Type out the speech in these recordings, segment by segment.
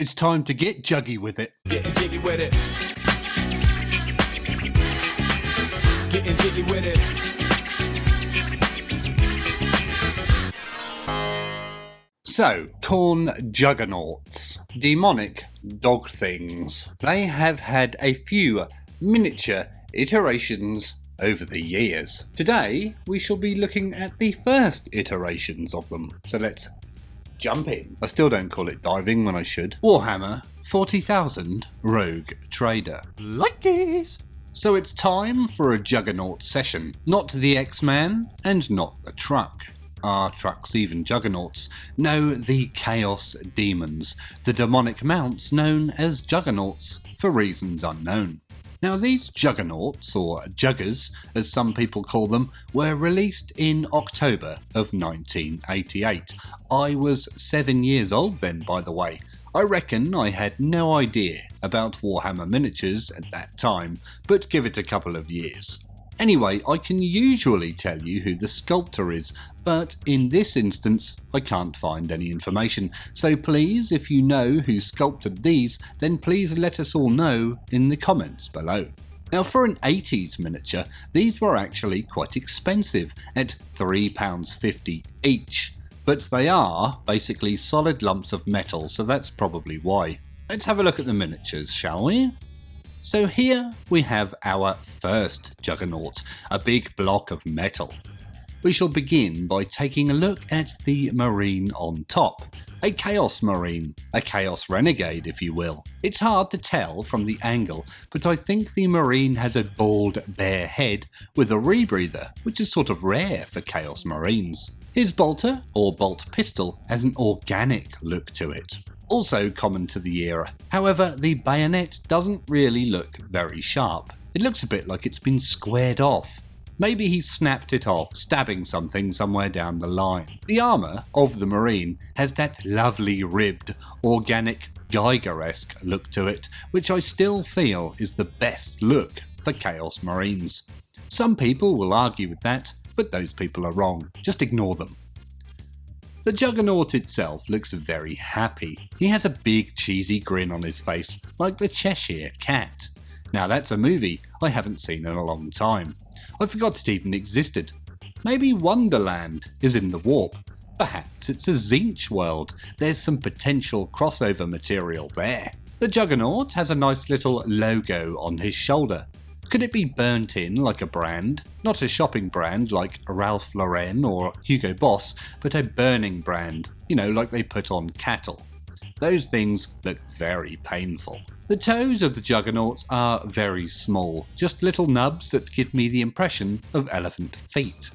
It's time to get juggy with it. Getting jiggy with it. Getting jiggy with it. So, Khorne Juggernauts, demonic dog things. They have had a few miniature iterations over the years. Today, we shall be looking at the first iterations of them. So let's jump in. I still don't call it diving when I should. Warhammer 40,000 Rogue Trader. Likes! So it's time for a Juggernaut session. Not the X-Man and not the truck. Are trucks even Juggernauts? No, the Chaos Demons, the demonic mounts known as Juggernauts for reasons unknown. Now these Juggernauts, or Juggers as some people call them, were released in October of 1988. I was 7 years old then, by the way. I reckon I had no idea about Warhammer miniatures at that time, but give it a couple of years. Anyway, I can usually tell you who the sculptor is, but in this instance I can't find any information, so please, if you know who sculpted these, then please let us all know in the comments below. Now for an 80s miniature, these were actually quite expensive at £3.50 each, but they are basically solid lumps of metal, so that's probably why. Let's have a look at the miniatures, shall we? So here we have our first Juggernaut, a big block of metal. We shall begin by taking a look at the Marine on top. A Chaos Marine, a Chaos Renegade if you will. It's hard to tell from the angle, but I think the Marine has a bald, bare head with a rebreather, which is sort of rare for Chaos Marines. His bolter, or bolt pistol, has an organic look to it. Also common to the era. However, the bayonet doesn't really look very sharp. It looks a bit like it's been squared off. Maybe he snapped it off, stabbing something somewhere down the line. The armour of the Marine has that lovely ribbed, organic, Geiger-esque look to it, which I still feel is the best look for Chaos Marines. Some people will argue with that, but those people are wrong. Just ignore them. The Juggernaut itself looks very happy. He has a big cheesy grin on his face, like the Cheshire Cat. Now that's a movie I haven't seen in a long time. I forgot it even existed. Maybe Wonderland is in the warp. Perhaps it's a Zinch world. There's some potential crossover material there. The Juggernaut has a nice little logo on his shoulder. Could it be burnt in like a brand? Not a shopping brand like Ralph Lauren or Hugo Boss, but a burning brand, you know, like they put on cattle. Those things look very painful. The toes of the Juggernauts are very small, just little nubs that give me the impression of elephant feet.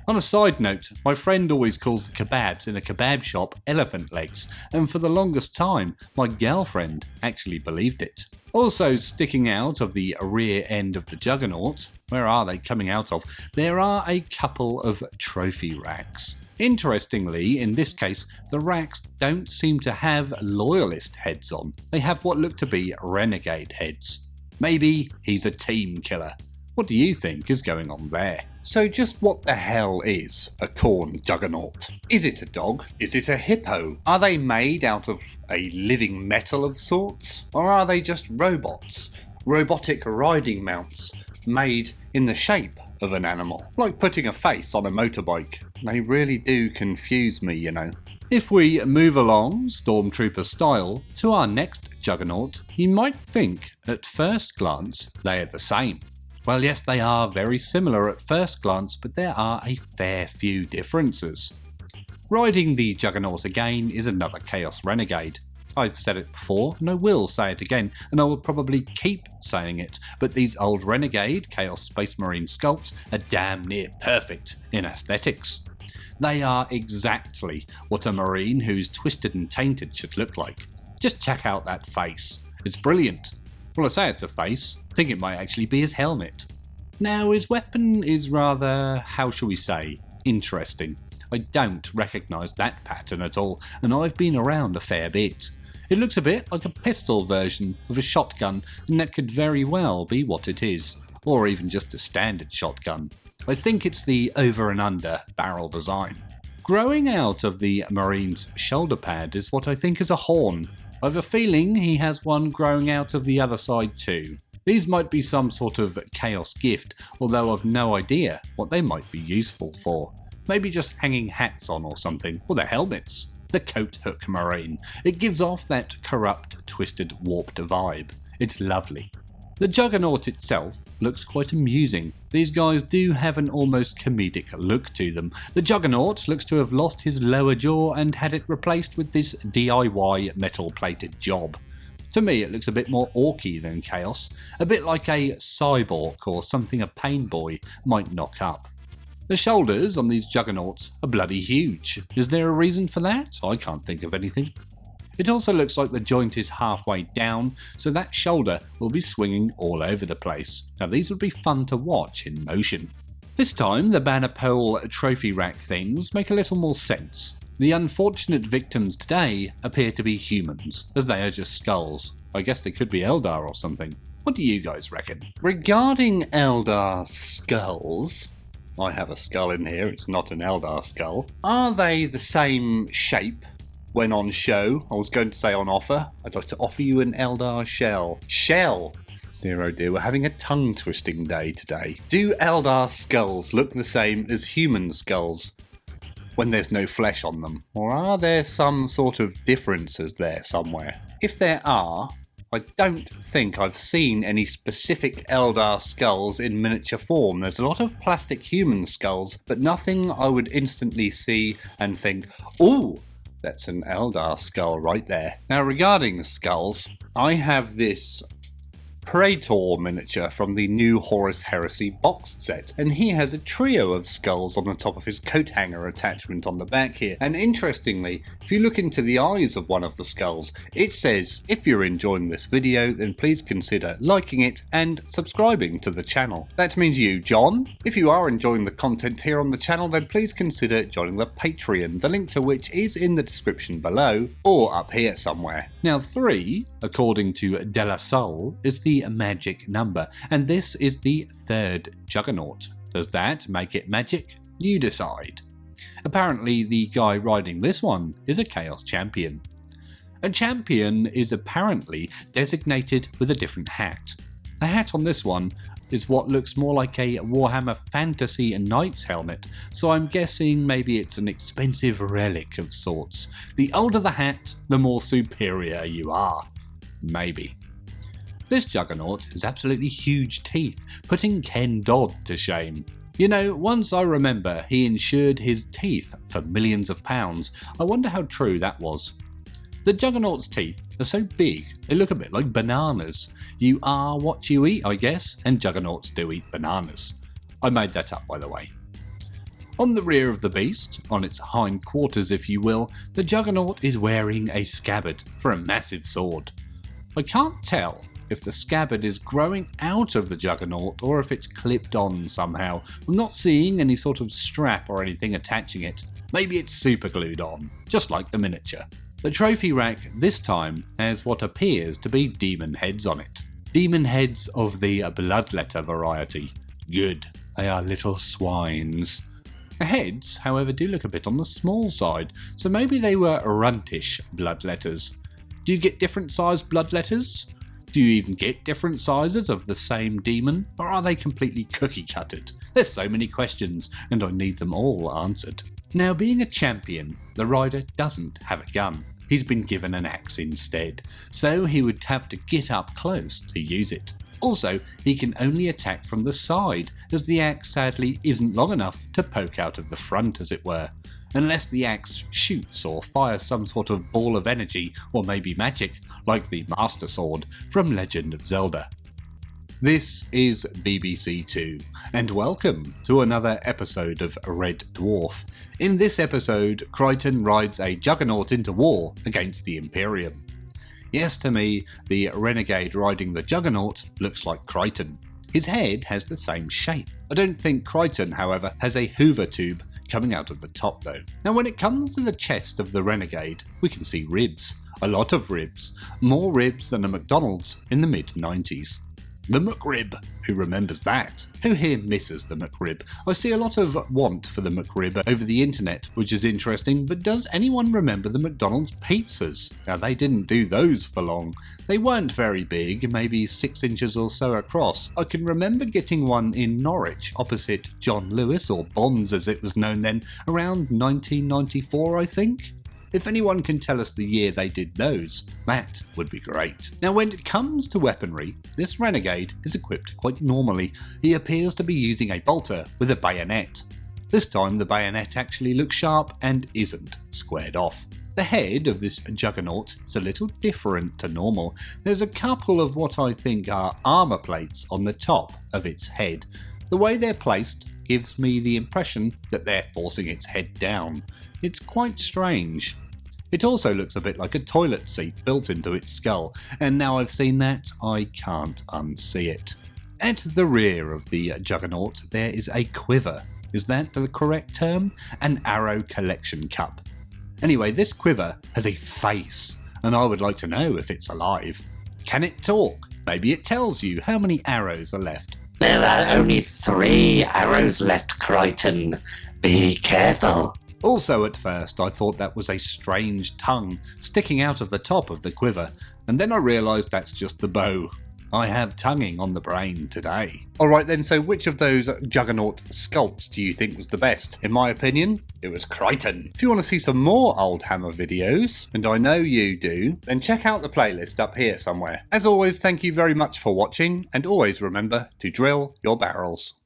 On a side note, my friend always calls the kebabs in a kebab shop elephant legs, and for the longest time, my girlfriend actually believed it. Also sticking out of the rear end of the Juggernaut, where are they coming out of? There are a couple of trophy racks. Interestingly, in this case, the racks don't seem to have loyalist heads on. They have what look to be renegade heads. Maybe he's a team killer. What do you think is going on there? So just what the hell is a Khorne Juggernaut? Is it a dog? Is it a hippo? Are they made out of a living metal of sorts? Or are they just robots? Robotic riding mounts made in the shape of an animal? Like putting a face on a motorbike. They really do confuse me, you know. If we move along, Stormtrooper style, to our next Juggernaut, you might think at first glance they are the same. Well, yes, they are very similar at first glance, but there are a fair few differences. Riding the Juggernaut again is another Chaos Renegade. I've said it before, and I will say it again, and I will probably keep saying it, but these old Renegade Chaos Space Marine sculpts are damn near perfect in aesthetics. They are exactly what a Marine who's twisted and tainted should look like. Just check out that face. It's brilliant. Well, I say it's a face, I think it might actually be his helmet. Now, his weapon is rather, how shall we say, interesting. I don't recognise that pattern at all, and I've been around a fair bit. It looks a bit like a pistol version of a shotgun, and that could very well be what it is, or even just a standard shotgun. I think it's the over and under barrel design. Growing out of the Marine's shoulder pad is what I think is a horn. I have a feeling he has one growing out of the other side too. These might be some sort of chaos gift, although I've no idea what they might be useful for. Maybe just hanging hats on or something, or their helmets. The coat hook marine. It gives off that corrupt, twisted, warped vibe. It's lovely. The Juggernaut itself looks quite amusing. These guys do have an almost comedic look to them. The Juggernaut looks to have lost his lower jaw and had it replaced with this DIY metal-plated job. To me it looks a bit more orky than chaos, a bit like a cyborg or something a Painboy might knock up. The shoulders on these Juggernauts are bloody huge. Is there a reason for that? I can't think of anything. It also looks like the joint is halfway down, so that shoulder will be swinging all over the place. Now these would be fun to watch in motion. This time the banner pole trophy rack things make a little more sense. The unfortunate victims today appear to be humans, as they are just skulls. I guess they could be Eldar or something. What do you guys reckon? Regarding Eldar skulls, I have a skull in here, it's not an Eldar skull. Are they the same shape when on show? I was going to say on offer. I'd like to offer you an Eldar shell. Shell! Dear oh dear, we're having a tongue twisting day today. Do Eldar skulls look the same as human skulls when there's no flesh on them? Or are there some sort of differences there somewhere? If there are, I don't think I've seen any specific Eldar skulls in miniature form. There's a lot of plastic human skulls, but nothing I would instantly see and think, ooh, that's an Eldar skull right there. Now regarding skulls, I have this Praetor miniature from the new Horus Heresy boxed set, and he has a trio of skulls on the top of his coat hanger attachment on the back here. And interestingly, if you look into the eyes of one of the skulls, it says, if you're enjoying this video, then please consider liking it and subscribing to the channel. That means you, John. If you are enjoying the content here on the channel, then please consider joining the Patreon, the link to which is in the description below, or up here somewhere. Now 3, according to De La Soul, is the magic number, and this is the 3rd Juggernaut. Does that make it magic? You decide. Apparently the guy riding this one is a Chaos Champion. A champion is apparently designated with a different hat. The hat on this one is what looks more like a Warhammer Fantasy Knight's helmet, so I'm guessing maybe it's an expensive relic of sorts. The older the hat, the more superior you are. Maybe. This Juggernaut has absolutely huge teeth, putting Ken Dodd to shame. You know, once I remember he insured his teeth for millions of pounds. I wonder how true that was. The Juggernaut's teeth are so big, they look a bit like bananas. You are what you eat, I guess, and Juggernauts do eat bananas. I made that up, by the way. On the rear of the beast, on its hind quarters if you will, the Juggernaut is wearing a scabbard for a massive sword. I can't tell if the scabbard is growing out of the Juggernaut or if it's clipped on somehow. I'm not seeing any sort of strap or anything attaching it. Maybe it's super glued on, just like the miniature. The trophy rack this time has what appears to be demon heads on it. Demon heads of the bloodletter variety. Good, they are little swines. The heads, however, do look a bit on the small side, so maybe they were runtish bloodletters. Do you get different sized bloodletters? Do you even get different sizes of the same demon, or are they completely cookie-cutted? There's so many questions, and I need them all answered. Now, being a champion, the rider doesn't have a gun. He's been given an axe instead, so he would have to get up close to use it. Also, he can only attack from the side, as the axe sadly isn't long enough to poke out of the front, as it were. Unless the axe shoots or fires some sort of ball of energy, or maybe magic, like the Master Sword from Legend of Zelda. This is BBC 2, and welcome to another episode of Red Dwarf. In this episode, Crichton rides a Juggernaut into war against the Imperium. Yes, to me, the renegade riding the Juggernaut looks like Crichton. His head has the same shape. I don't think Crichton, however, has a Hoover tube coming out of the top though. Now when it comes to the chest of the renegade, we can see ribs. A lot of ribs. More ribs than a McDonald's in the mid-90s. The McRib. Who remembers that? Who here misses the McRib? I see a lot of want for the McRib over the internet, which is interesting, but does anyone remember the McDonald's pizzas? Now, they didn't do those for long. They weren't very big, maybe 6 inches or so across. I can remember getting one in Norwich, opposite John Lewis, or Bonds as it was known then, around 1994 I think. If anyone can tell us the year they did those, that would be great. Now, when it comes to weaponry, this renegade is equipped quite normally. He appears to be using a bolter with a bayonet. This time the bayonet actually looks sharp and isn't squared off. The head of this juggernaut is a little different to normal. There's a couple of what I think are armour plates on the top of its head. The way they're placed gives me the impression that they're forcing its head down. It's quite strange. It also looks a bit like a toilet seat built into its skull, and now I've seen that, I can't unsee it. At the rear of the juggernaut there is a quiver. Is that the correct term? An arrow collection cup. Anyway, this quiver has a face, and I would like to know if it's alive. Can it talk? Maybe it tells you how many arrows are left. There are only 3 arrows left, Crichton. Be careful. Also, at first, I thought that was a strange tongue sticking out of the top of the quiver, and then I realised that's just the bow. I have tonguing on the brain today. Alright then, so which of those Juggernaut sculpts do you think was the best? In my opinion, it was Crichton. If you want to see some more Oldhammer videos, and I know you do, then check out the playlist up here somewhere. As always, thank you very much for watching, and always remember to drill your barrels.